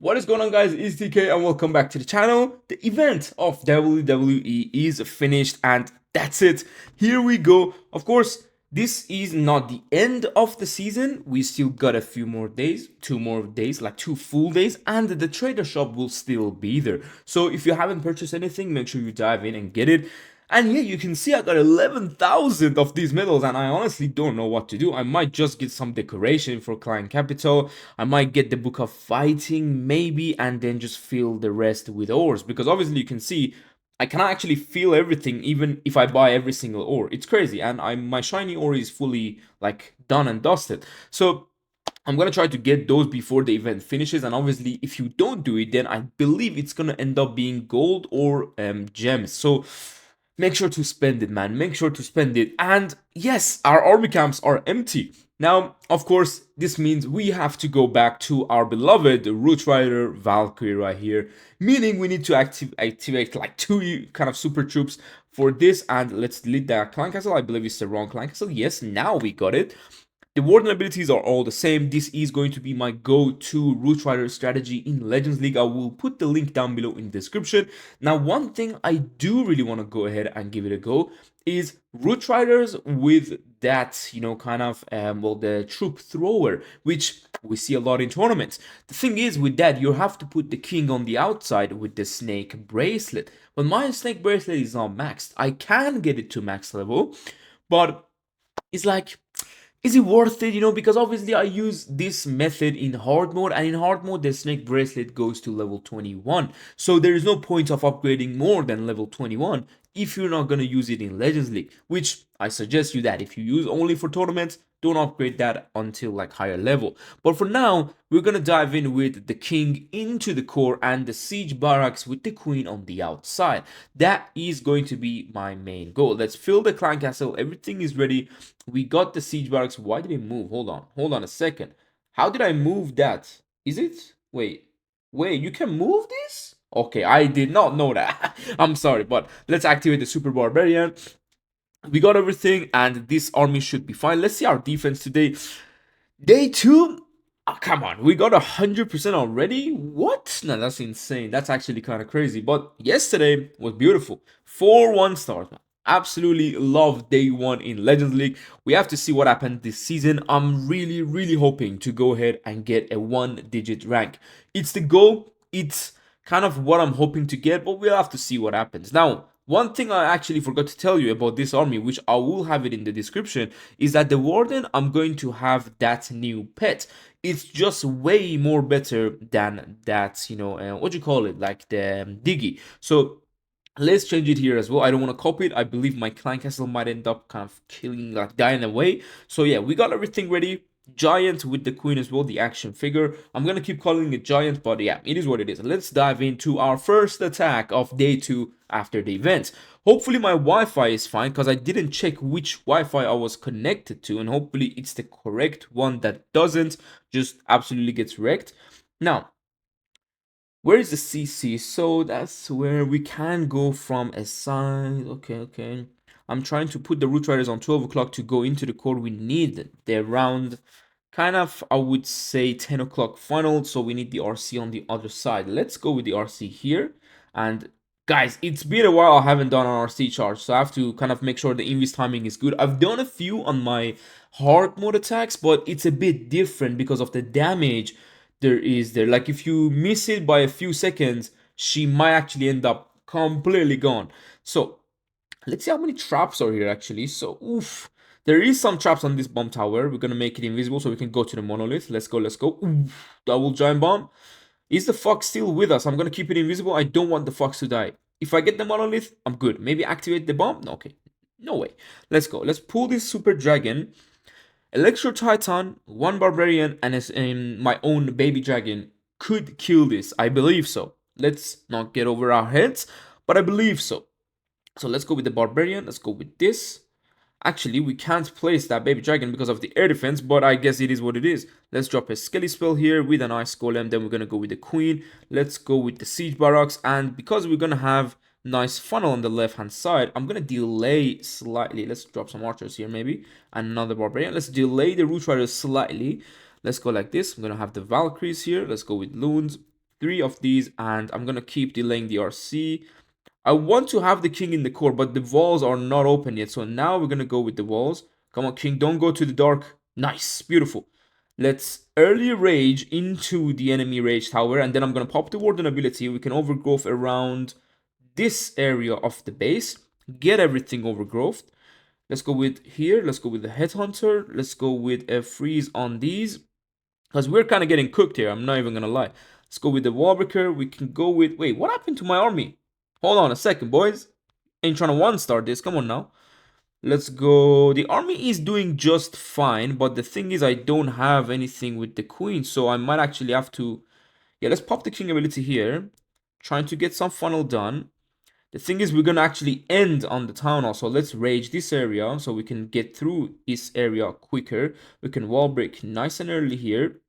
What is going on, guys? It's TK and welcome back to the channel. The event of WWE is finished and that's it. Here we go. Of course, this is not the end of the season. We still got a few more days, 2 more days, like 2 full days, and the trader shop will still be there. So if you haven't purchased anything, make sure you dive in and get it. And yeah, you can see I got 11,000 of these medals and I honestly don't know what to do. I might just get some decoration for client capital. I might get the book of fighting maybe and then just fill the rest with ores. Because obviously you can see I cannot actually fill everything even if I buy every single ore. It's crazy and my shiny ore is fully like done and dusted. So I'm gonna try to get those before the event finishes, and obviously if you don't do it then I believe it's gonna end up being gold or gems. So make sure to spend it, man. Make sure to spend it. And yes, our army camps are empty. Now, of course, this means we have to go back to our beloved Root Rider Valkyrie right here, meaning we need to activate like 2 kind of super troops for this. And let's delete that clan castle. I believe it's the wrong clan castle. Yes, now we got it. The warden abilities are all the same. This is going to be my go-to Root Rider strategy in Legends League. I will put the link down below in the description. Now, one thing I do really want to go ahead and give it a go is Root Riders with that, kind of, well, the troop thrower, which we see a lot in tournaments. The thing is, with that, you have to put the king on the outside with the snake bracelet. But my snake bracelet is not maxed. I can get it to max level, but it's like, is it worth it? Because obviously I use this method in hard mode, and in hard mode the snake bracelet goes to level 21, so there is no point of upgrading more than level 21 if you're not going to use it in Legends League, which I suggest you that if you use only for tournaments, don't upgrade that until like higher level. But for now, we're gonna dive in with the king into the core and the siege barracks with the queen on the outside. That is going to be my main goal. Let's fill the clan castle. Everything is ready. We got the siege barracks. Why did it move? Hold on a second. How did I move that? Is it? Wait, you can move this? Okay, I did not know that. I'm sorry, but let's activate the super barbarian. We got everything and this army should be fine. Let's see our defense today. Day 2. Oh, come on, we got 100% already. What? No, that's insane. That's actually kind of crazy. But yesterday was beautiful. 4-1 stars, man. Absolutely love day 1 in Legends League. We have to see what happened this season. I'm really hoping to go ahead and get a 1-digit rank. It's the goal. It's kind of what I'm hoping to get, but we'll have to see what happens. Now, one thing I actually forgot to tell you about this army, which I will have it in the description, is that the warden, I'm going to have that new pet. It's just way more better than that, what do you call it, like the Diggy. So let's change it here as well. I don't want to copy it. I believe my clan castle might end up kind of killing, like dying away. So yeah, we got everything ready. Giant with the queen as well, the action figure. I'm gonna keep calling it giant, but yeah, it is what it is. Let's dive into our first attack of day 2 after the event. Hopefully my Wi-Fi is fine, because I didn't check which Wi-Fi I was connected to, and hopefully it's the correct one that doesn't just absolutely gets wrecked. Now, where is the CC? So that's where we can go from a side. Okay. I'm trying to put the Root Riders on 12 o'clock to go into the core. We need the round, kind of, I would say 10 o'clock final. So we need the RC on the other side. Let's go with the RC here. And guys, it's been a while I haven't done an RC charge, so I have to kind of make sure the invis timing is good. I've done a few on my hard mode attacks, but it's a bit different because of the damage there. Like if you miss it by a few seconds, she might actually end up completely gone. So let's see how many traps are here actually. So oof, there is some traps on this bomb tower. We're gonna make it invisible so we can go to the monolith. Let's go. Oof, double giant bomb. Is the fox still with us? I'm gonna keep it invisible. I don't want the fox to die. If I get the monolith, I'm good. Maybe activate the bomb. No, okay, no way. Let's go. Let's pull this super dragon. Electro Titan, one Barbarian, and my own baby dragon could kill this. I believe so. Let's not get over our heads, but I believe so. So let's go with the Barbarian. Let's go with this. Actually, we can't place that baby dragon because of the air defense, but I guess it is what it is. Let's drop a Skelly spell here with an Ice Golem. Then we're going to go with the Queen. Let's go with the Siege Barracks. And because we're going to have nice funnel on the left hand side, I'm gonna delay slightly. Let's drop some archers here maybe, and another barbarian. Let's delay the Root Riders slightly. Let's go like this. I'm gonna have the Valkyries here. Let's go with loons. 3 of these, and I'm gonna keep delaying the RC. I want to have the king in the core, but the walls are not open yet. So now we're gonna go with the walls. Come on, king, don't go to the dark. Nice, beautiful. Let's early rage into the enemy rage tower, and then I'm gonna pop the warden ability. We can overgrowth around this area of the base, get everything overgrowth. Let's go with here. Let's go with the headhunter. Let's go with a freeze on these, because we're kind of getting cooked here. I'm not even gonna lie. Let's go with the wallbreaker. We can go with, wait, what happened to my army? Hold on a second, boys. Ain't trying to one star this. Come on now. Let's go. The army is doing just fine, but the thing is I don't have anything with the queen, so I might actually have to, yeah, let's pop the king ability here, trying to get some funnel done. The thing is we're gonna actually end on the town hall, so let's rage this area so we can get through this area quicker. We can wall break nice and early here.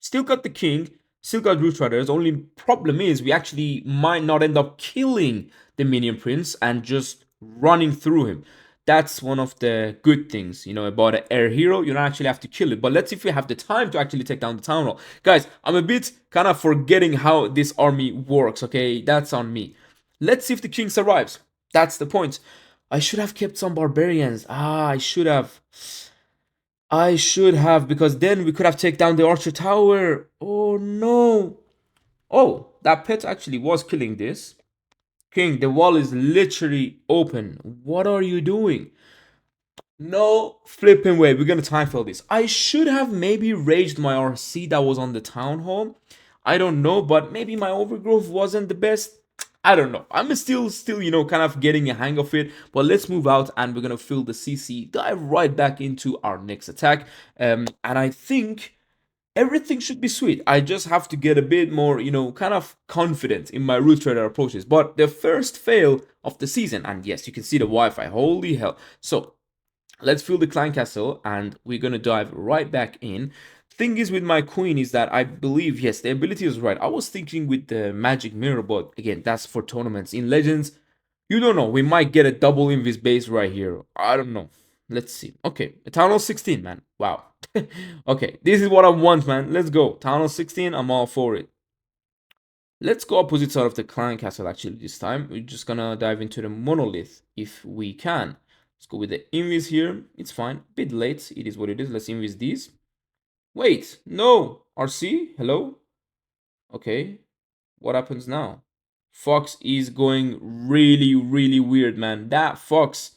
Still got the king, still got root riders. Only problem is we actually might not end up killing the minion prince and just running through him. That's one of the good things, you know, about an air hero. You don't actually have to kill it. But let's see if we have the time to actually take down the town hall. Guys, I'm a bit kind of forgetting how this army works, okay? That's on me. Let's see if the king survives. That's the point. I should have kept some barbarians. I should have. Because then we could have taken down the archer tower. Oh no. Oh, that pet actually was killing this. King, the wall is literally open. What are you doing? No flipping way. We're gonna time fail this. I should have maybe raged my RC that was on the town hall. I don't know, but maybe my overgrowth wasn't the best. I don't know. I'm still, you know, kind of getting a hang of it. But let's move out and we're gonna fill the CC, dive right back into our next attack. And I think everything should be sweet. I just have to get a bit more, you know, kind of confident in my root trader approaches. But the first fail of the season, and yes, you can see the Wi-Fi. Holy hell! So let's fill the clan castle and we're gonna dive right back in. Thing is with my queen is that I believe, yes, the ability is right. I was thinking with the magic mirror, but again, that's for tournaments. In legends, you don't know, we might get a double invis base right here. I don't know. Let's see. Okay, town hall 16, man. Wow. Okay, this is what I want, man. Let's go. Town hall 16, I'm all for it. Let's go opposite side of the clan castle actually this time. We're just gonna dive into the monolith if we can. Let's go with the invis here. It's fine. Bit late. It is what it is. Let's invis these. Wait, no. RC? Hello? Okay. What happens now? Fox is going really, really weird, man. That Fox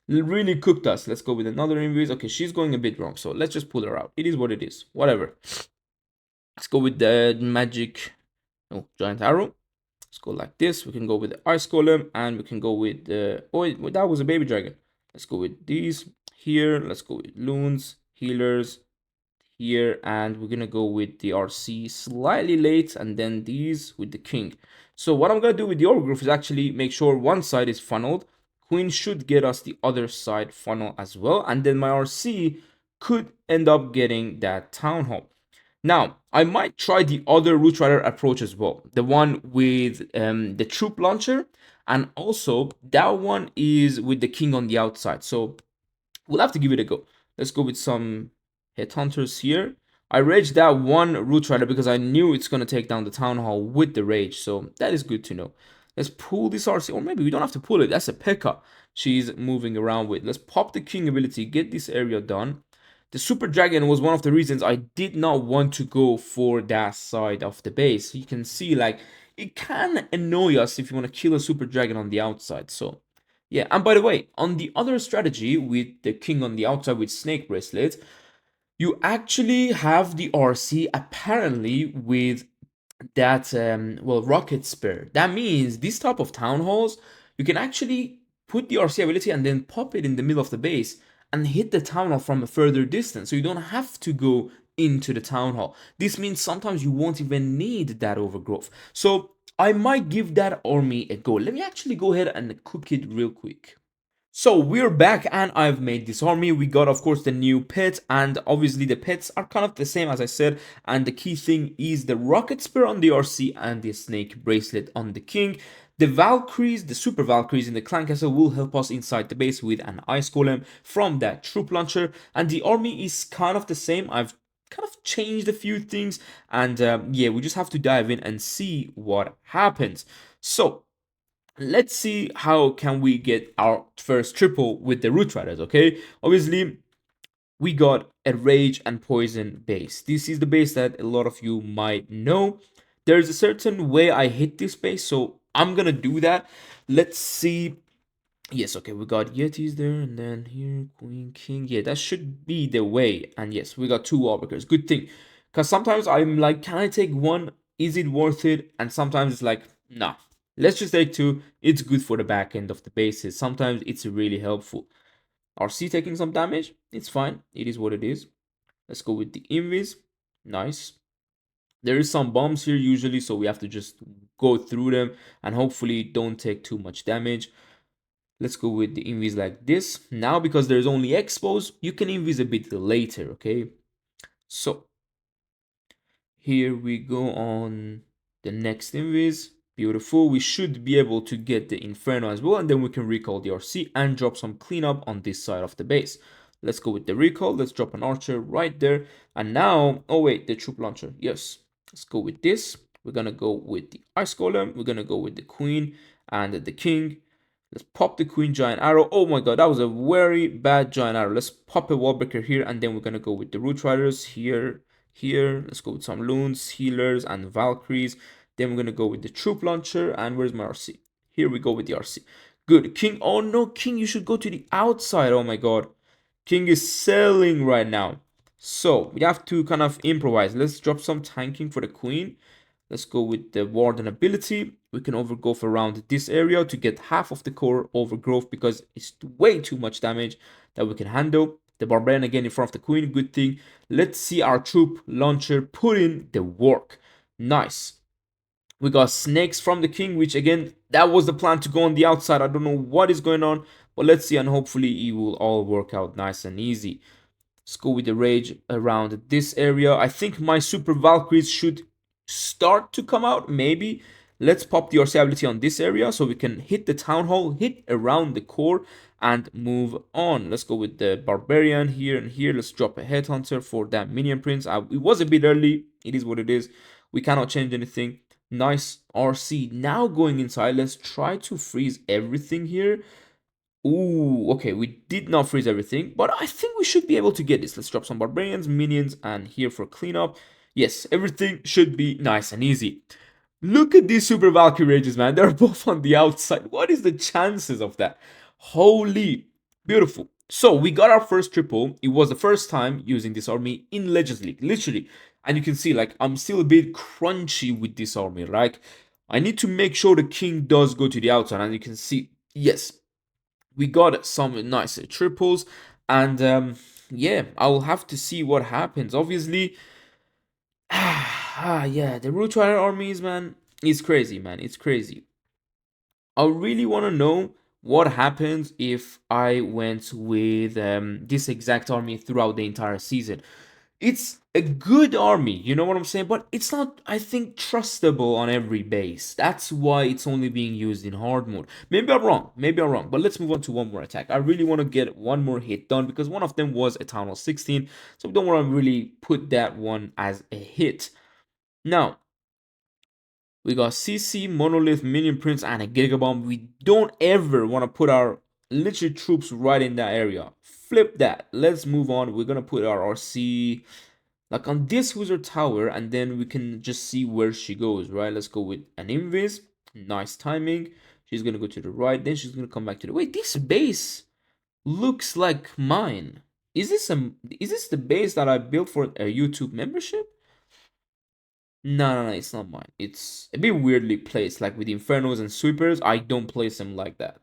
really cooked us. Let's go with another invis. Okay, she's going a bit wrong, so let's just pull her out. It is what it is. Whatever. Let's go with the magic, oh, giant arrow. Let's go like this. We can go with the ice golem, and we can go with the, oh, that was a baby dragon. Let's go with these here. Let's go with loons, healers here, and we're gonna go with the RC slightly late, and then these with the king. So what I'm gonna do with the overgrowth is actually make sure one side is funneled. Queen should get us the other side funnel as well, and then my RC could end up getting that town hall. Now, I might try the other root rider approach as well. The one with the troop launcher, and also that one is with the king on the outside. So we'll have to give it a go. Let's go with some headhunters here. I raged that one root rider because I knew it's going to take down the town hall with the rage. So that is good to know. Let's pull this RC, or maybe we don't have to pull it. That's a P.E.K.K.A. she's moving around with. Let's pop the king ability, get this area done. The super dragon was one of the reasons I did not want to go for that side of the base. You can see, like, it can annoy us if you want to kill a super dragon on the outside. So yeah, and by the way, on the other strategy with the king on the outside with snake bracelet, you actually have the RC apparently with that well, rocket spear. That means this type of town halls, you can actually put the RC ability and then pop it in the middle of the base and hit the town hall from a further distance, so you don't have to go into the town hall. This means sometimes you won't even need that overgrowth. So I might give that army a go. Let me actually go ahead and cook it real quick. So we're back and I've made this army. We got, of course, the new pet, and obviously the pets are kind of the same as I said, and the key thing is the rocket spear on the RC and the snake bracelet on the king. The Valkyries, the super Valkyries in the clan castle will help us inside the base with an ice golem from that troop launcher, and the army is kind of the same. I've kind of changed a few things, and yeah, we just have to dive in and see what happens. So let's see how can we get our first triple with the Root Riders. Okay, obviously we got a Rage and Poison base. This is the base that a lot of you might know. There's a certain way I hit this base, so I'm gonna do that. Let's see. Yes, okay, we got Yetis there, and then here, Queen, King. Yeah, that should be the way. And yes, we got two Wallbreakers. Good thing. Because sometimes I'm like, can I take one? Is it worth it? And sometimes it's like, nah, let's just take two. It's good for the back end of the bases. Sometimes it's really helpful. RC taking some damage. It's fine. It is what it is. Let's go with the Invis. Nice. There is some bombs here usually, so we have to just go through them and hopefully don't take too much damage. Let's go with the invis like this. Now, because there's only expos, you can invis a bit later, okay? So, here we go on the next invis. Beautiful. We should be able to get the Inferno as well, and then we can recall the RC and drop some cleanup on this side of the base. Let's go with the recall. Let's drop an archer right there. And now, oh wait, the troop launcher. Yes. Let's go with this. We're gonna go with the Ice Golem. We're gonna go with the Queen and the King. Let's pop the Queen Giant Arrow. Oh my god, that was a very bad Giant Arrow. Let's pop a Wallbreaker here, and then we're gonna go with the Root Riders here. Let's go with some Loons, Healers, and Valkyries. Then we're gonna go with the Troop Launcher, and where's my RC? Here we go with the RC. Good. King, oh no, King, you should go to the outside. Oh my god. King is selling right now. So, we have to kind of improvise. Let's drop some tanking for the Queen. Let's go with the Warden ability. We can overgrowth around this area to get half of the core overgrowth because it's way too much damage that we can handle. The Barbarian again in front of the Queen, good thing. Let's see our troop launcher put in the work. Nice. We got snakes from the King, which again, that was the plan to go on the outside. I don't know what is going on, but let's see, and hopefully it will all work out nice and easy. Let's go with the Rage around this area. I think my Super Valkyries should start to come out, maybe. Let's pop the RC ability on this area so we can hit the Town Hall, hit around the core, and move on. Let's go with the Barbarian here and here. Let's drop a Headhunter for that Minion Prince. It was a bit early. It is what it is. We cannot change anything. Nice RC. Now going inside, let's try to freeze everything here. Ooh, okay, we did not freeze everything, but I think we should be able to get this. Let's drop some Barbarians, Minions, and here for cleanup. Yes, everything should be nice and easy. Look at these Super Valkyrie Rages, man. They're both on the outside. What is the chances of that? Holy, beautiful. So, we got our first triple. It was the first time using this army in Legends League, literally. And you can see, like, I'm still a bit crunchy with this army, right? I need to make sure the King does go to the outside, and you can see, yes, we got some nice triples, and yeah, I will have to see what happens. Obviously, yeah, the Root Rider armies, man, it's crazy, man. It's crazy. I really want to know what happens if I went with this exact army throughout the entire season. It's a good army, you know what I'm saying? But it's not, I think, trustable on every base. That's why it's only being used in hard mode. Maybe I'm wrong. Maybe I'm wrong. But let's move on to one more attack. I really want to get one more hit done because one of them was a Town Hall 16. So we don't want to really put that one as a hit. Now, we got CC, Monolith, Minion Prince, and a Gigabomb. We don't ever want to put our literally troops right in that area. Flip that. Let's move on. We're going to put our RC like on this wizard tower, and then we can just see where she goes, right? Let's go with an invis. Nice timing. She's gonna go to the right, then she's gonna come back to the wait. This base looks like mine. Is this the base that I built for a YouTube membership? No, it's not mine. It's a bit weirdly placed, like with Infernos and Sweepers. I don't place them like that.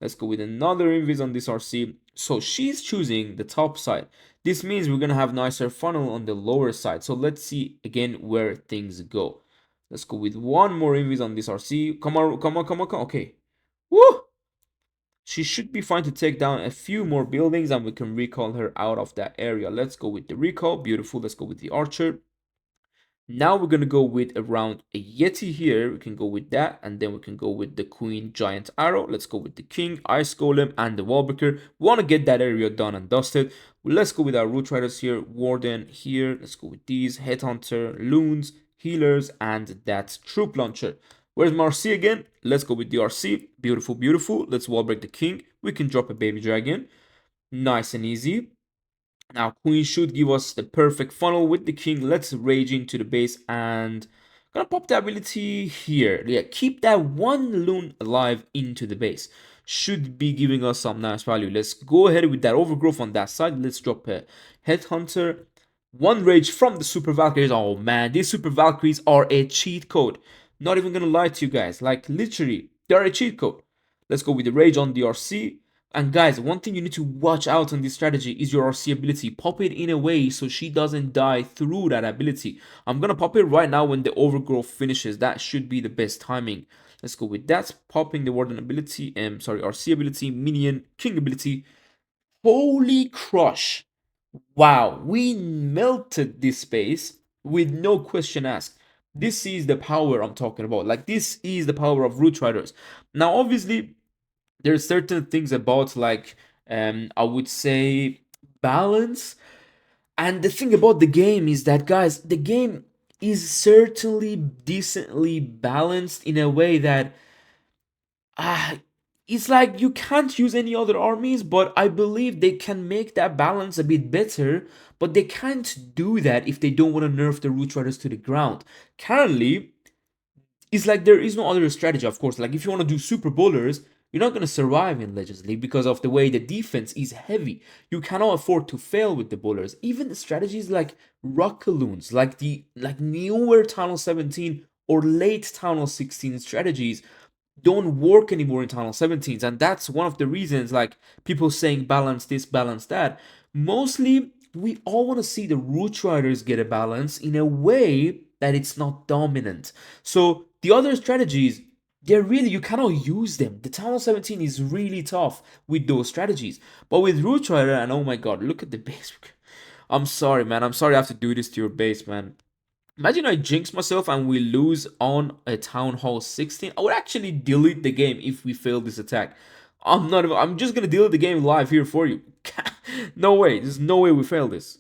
Let's go with another invis on this RC. So she's choosing the top side. This means we're gonna have nicer funnel on the lower side. So let's see again where things go. Let's go with one more invis on this RC. Come on, come on, come on, come on. Okay. Woo! She should be fine to take down a few more buildings and we can recall her out of that area. Let's go with the recall. Beautiful. Let's go with the archer. Now we're gonna go with around a Yeti here. We can go with that, and then we can go with the Queen Giant Arrow. Let's go with the King, Ice Golem, and the Wallbreaker. We want to get that area done and dusted. Well, let's go with our Root Riders here, Warden here. Let's go with these, Headhunter, Loons, Healers, and that Troop Launcher. Where's my RC again? Let's go with the RC. Beautiful, beautiful. Let's Wallbreak the King. We can drop a Baby Dragon. Nice and easy. Now, Queen should give us the perfect funnel with the King. Let's rage into the base and gonna pop the ability here. Yeah, keep that one loon alive into the base. Should be giving us some nice value. Let's go ahead with that overgrowth on that side. Let's drop a Headhunter. One rage from the Super Valkyries. Oh man, these Super Valkyries are a cheat code. Not even gonna lie to you guys. Like, literally, they're a cheat code. Let's go with the rage on the RC. And guys, one thing you need to watch out on this strategy is your RC ability. Pop it in a way so she doesn't die through that ability. I'm gonna pop it right now when the overgrowth finishes. That should be the best timing. Let's go with that. Popping the Warden ability, RC ability, Minion, King ability. Holy crush. Wow, we melted this space with no question asked. This is the power I'm talking about. Like, this is the power of Root Riders. Now, obviously, there's certain things about, like, I would say, balance. And the thing about the game is that, guys, the game is certainly decently balanced in a way that uh, it's like you can't use any other armies, but I believe they can make that balance a bit better. But they can't do that if they don't want to nerf the Root Riders to the ground. Currently, it's like there is no other strategy, of course. Like, if you want to do super bowlers, you're not going to survive in Legends League because of the way the defense is heavy. You cannot afford to fail with the bowlers. Even the strategies like Rockaloons, like the newer Tunnel 17 or late Tunnel 16 strategies don't work anymore in Tunnel 17s. And that's one of the reasons, like, people saying balance this, balance that. Mostly, we all want to see the Root Riders get a balance in a way that it's not dominant. So the other strategies, they're really, you cannot use them. The Tunnel 17 is really tough with those strategies. But with Root Rider, and oh my god, look at the base. I'm sorry, man. I'm sorry I have to do this to your base, man. Imagine I jinx myself and we lose on a Town Hall 16. I would actually delete the game if we fail this attack. I'm just gonna delete the game live here for you. No way. There's no way we fail this.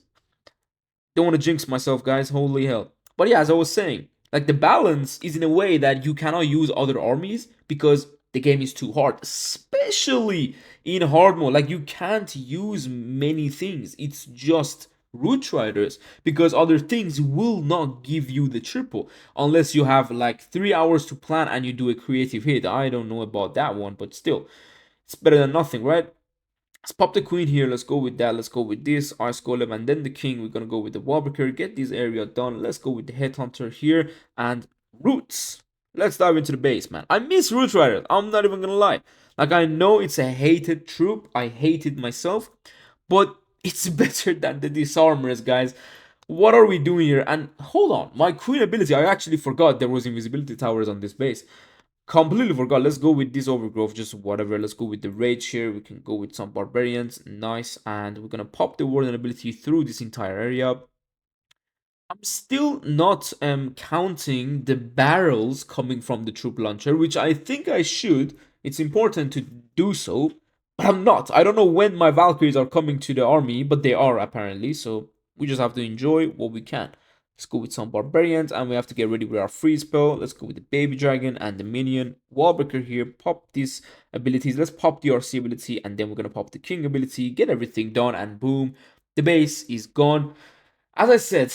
Don't want to jinx myself, guys. Holy hell. But yeah, as I was saying, like, the balance is in a way that you cannot use other armies because the game is too hard, especially in hard mode. Like, you can't use many things. It's just Root Riders because other things will not give you the triple unless you have like 3 hours to plan and you do a creative hit. I don't know about that one, but still, it's better than nothing, right? Let's pop the queen here. Let's go with that. Let's go with this ice golem and then the king. We're gonna go with the wallbreaker. Get this area done. Let's go with the headhunter here and roots. Let's dive into the base, man. I miss Root Rider. I'm not even gonna lie. Like, I know it's a hated troop. I hate it myself, but it's better than the disarmors, guys. What are we doing here? And hold on, my queen ability. I actually forgot there was invisibility towers on this base. Completely forgot. Let's go with this overgrowth, just whatever. Let's go with the rage here. We can go with some barbarians. Nice. And we're gonna pop the warden ability through this entire area. I'm still not counting the barrels coming from the troop launcher, which I think I should. It's important to do so, but I'm not. I don't know when my Valkyries are coming to the army, but they are apparently, so we just have to enjoy what we can. Let's go with some barbarians, and we have to get ready with our freeze spell. Let's go with the baby dragon and the minion. Wallbreaker here, pop these abilities. Let's pop the RC ability, and then we're gonna pop the king ability, get everything done, and boom, the base is gone. As I said,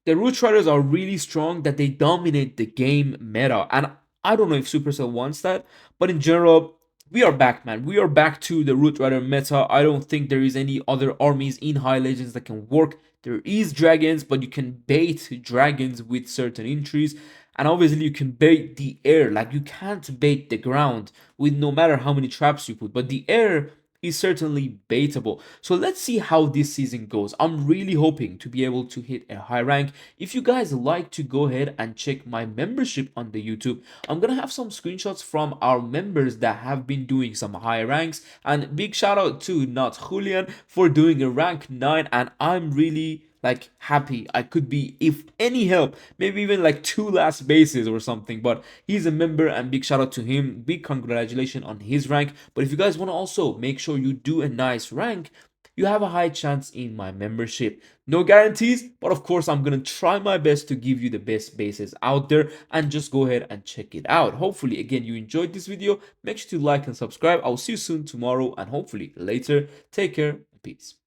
the Root Riders are really strong, that they dominate the game meta. And I don't know if Supercell wants that, but in general, we are back, man. We are back to the Root Rider meta. I don't think there is any other armies in High Legends that can work. There is dragons, but you can bait dragons with certain entries. And obviously you can bait the air. Like, you can't bait the ground with no matter how many traps you put. But the air is certainly baitable. So let's see how this season goes. I'm really hoping to be able to hit a high rank. If you guys like to go ahead and check my membership on the YouTube, I'm gonna have some screenshots from our members that have been doing some high ranks. And big shout out to Not Julian for doing a rank 9, and I'm really like happy I could be if any help, maybe even like 2 last bases or something. But he's a member, and big shout out to him, big congratulations on his rank. But if you guys want to also make sure you do a nice rank, you have a high chance in my membership. No guarantees, but of course I'm gonna try my best to give you the best bases out there, and just go ahead and check it out. Hopefully again you enjoyed this video. Make sure to like and subscribe. I'll see you soon tomorrow and hopefully later. Take care. Peace.